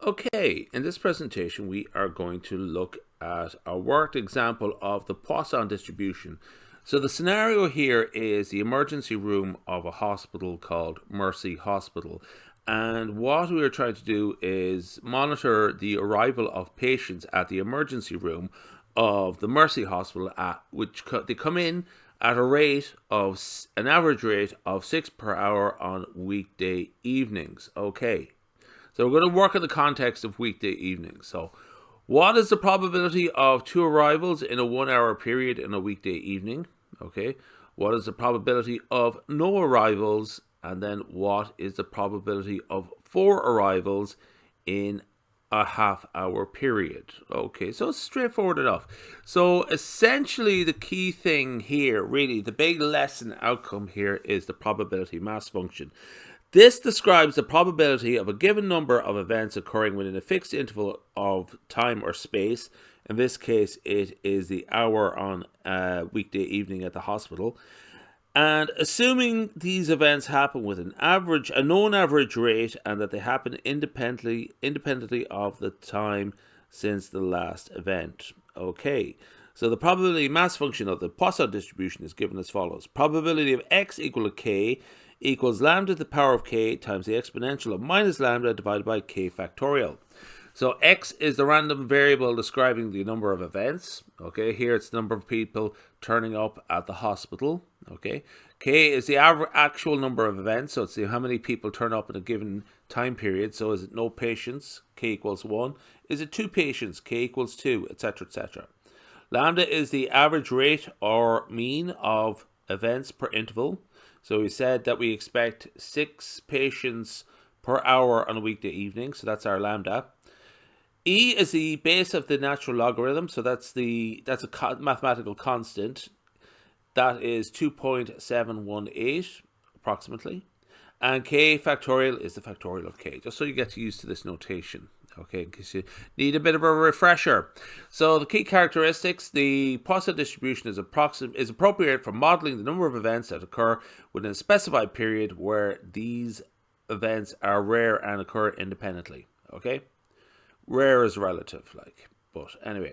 Okay, in this presentation we are going to look at a worked example of the Poisson distribution. So the scenario here is the emergency room of a hospital called Mercy Hospital. And what we are trying to do is monitor the arrival of patients at the emergency room of the Mercy Hospital, which they come in at a rate of an average rate of 6 per hour on weekday evenings. Okay. So we're going to work in the context of weekday evenings. So what is the probability of 2 arrivals in a 1 hour period in a weekday evening? Okay. What is the probability of no arrivals? And then what is the probability of 4 arrivals in a half-hour period? Okay, so it's straightforward enough. So essentially the key thing here, really the big lesson outcome here, is the probability mass function. This describes the probability of a given number of events occurring within a fixed interval of time or space. In this case, it is the hour on a weekday evening at the hospital. And assuming these events happen with a known average rate, and that they happen independently of the time since the last event. Okay, so the probability mass function of the Poisson distribution is given as follows. Probability of x equal to k equals lambda to the power of k times the exponential of minus lambda divided by k factorial. So x is the random variable describing the number of events. Okay, here it's the number of people turning up at the hospital. Okay, k is the actual number of events, so it's how many people turn up in a given time period. So is it no patients? K equals 1. Is it 2 patients? K equals 2, etc., etc. Lambda is the average rate or mean of events per interval. So we said that we expect 6 patients per hour on a weekday evening, so that's our lambda. E is the base of the natural logarithm, so that's a mathematical constant. That is 2.718 approximately. And k factorial is the factorial of k, just so you get used to this notation. Okay, in case you need a bit of a refresher. So the key characteristics: the Poisson distribution is appropriate for modeling the number of events that occur within a specified period where these events are rare and occur independently. Okay, rare is relative, but anyway.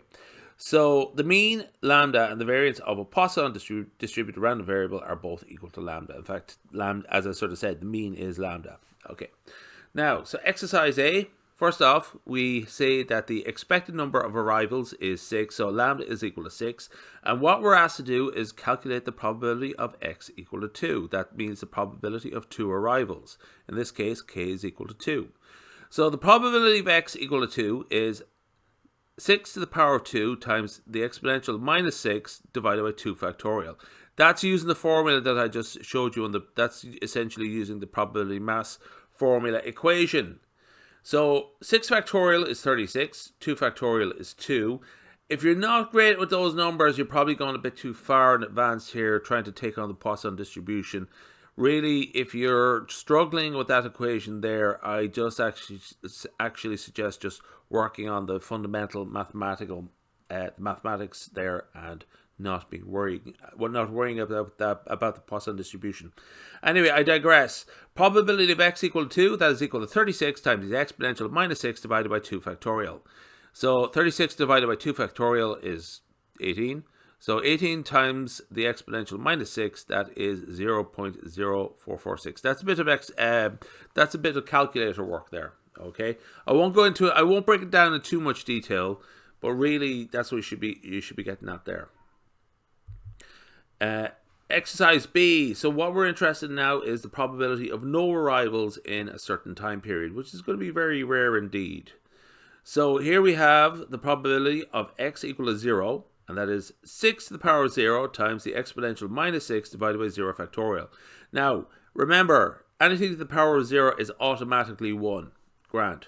So the mean, lambda, and the variance of a Poisson distributed random variable are both equal to lambda. In fact, lambda, as I sort of said, the mean is lambda. Okay. Now, so exercise A. First off, we say that the expected number of arrivals is 6, so lambda is equal to 6. And what we're asked to do is calculate the probability of x equal to 2. That means the probability of 2 arrivals. In this case, k is equal to 2. So the probability of x equal to 2 is 6 to the power of 2 times the exponential of minus 6 divided by 2 factorial. That's using the formula that I just showed you, that's essentially using the probability mass formula equation. So 6 factorial is 36, 2 factorial is 2. If you're not great with those numbers, you're probably going a bit too far in advance here trying to take on the Poisson distribution. Really, if you're struggling with that equation there, I just actually suggest just working on the fundamental mathematics there and not worrying about the Poisson distribution. Anyway, I digress. Probability of x equal to 2, that is equal to 36 times the exponential of minus 6 divided by 2 factorial. So 36 divided by 2 factorial is 18. So 18 times the exponential minus 6, that is 0.0446. That's a bit of calculator work there. Okay, I won't break it down in too much detail, but really that's what you should be getting at there. Exercise B. So what we're interested in now is the probability of no arrivals in a certain time period, which is going to be very rare indeed. So here we have the probability of x equal to 0. And that is 6 to the power of 0 times the exponential minus 6 divided by 0 factorial. Now, remember, anything to the power of 0 is automatically 1. Grand.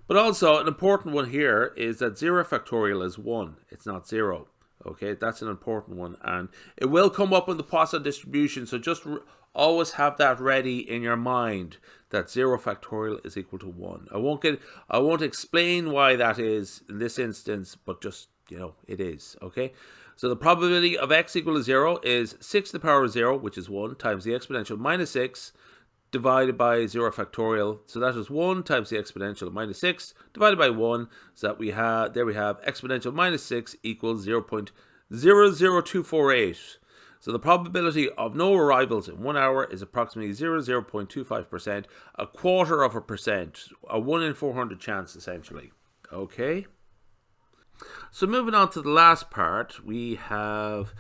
But also, an important one here is that 0 factorial is 1. It's not 0. Okay, that's an important one. And it will come up in the Poisson distribution, so just always have that ready in your mind, that 0 factorial is equal to 1. I won't explain why that is in this instance, but just it is. Okay, so the probability of x equal to 0 is 6 to the power of 0, which is 1, times the exponential minus 6 divided by 0 factorial. So that is 1 times the exponential of minus 6 divided by 1. So that we have exponential minus 6 equals 0.00248. So the probability of no arrivals in 1 hour is approximately 0.25%, a quarter of a percent, a 1 in 400 chance essentially. Okay. So moving on to the last part, we have,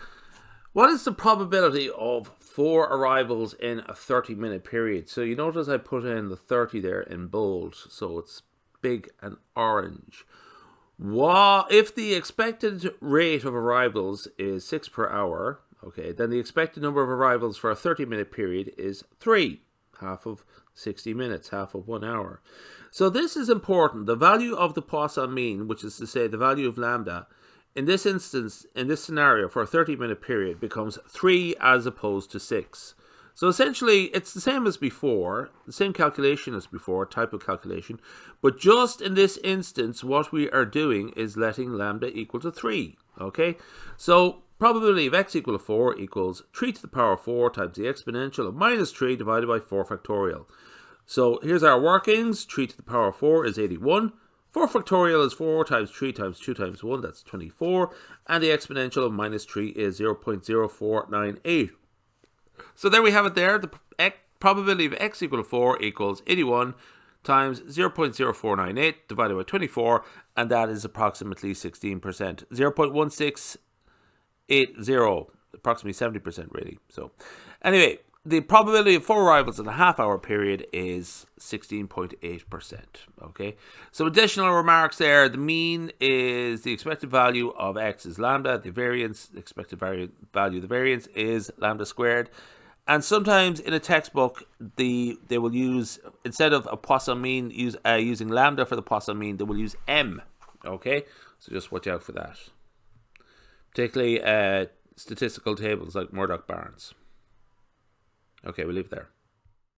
what is the probability of 4 arrivals in a 30-minute period? So you notice I put in the 30 there in bold, so it's big and orange. If the expected rate of arrivals is 6 per hour, okay, then the expected number of arrivals for a 30-minute period is 3, half of 60 minutes, half of 1 hour. So this is important. The value of the Poisson mean, which is to say the value of lambda, in this instance, in this scenario, for a 30-minute period becomes 3 as opposed to 6. So essentially, it's the same as before, the same calculation as before, type of calculation, but just in this instance, what we are doing is letting lambda equal to 3, okay? So probability of x equal to 4 equals 3 to the power of 4 times the exponential of minus 3 divided by 4 factorial. So here's our workings. 3 to the power of 4 is 81. 4 factorial is 4 times 3 times 2 times 1, that's 24. And the exponential of minus 3 is 0.0498. So there we have it there. The probability of x equal to 4 equals 81 times 0.0498 divided by 24, and that is approximately 16%. 0.1680, approximately 70% really. So anyway, the probability of 4 arrivals in a half-hour period is 16.8%. Okay, so additional remarks there. The mean is the expected value of x is lambda. The variance, the expected value of the variance is lambda squared. And sometimes in a textbook, they will use, instead of a Poisson mean, using lambda for the Poisson mean, they will use m. Okay, so just watch out for that. Particularly statistical tables like Murdoch-Barnes. Okay, we'll leave it there.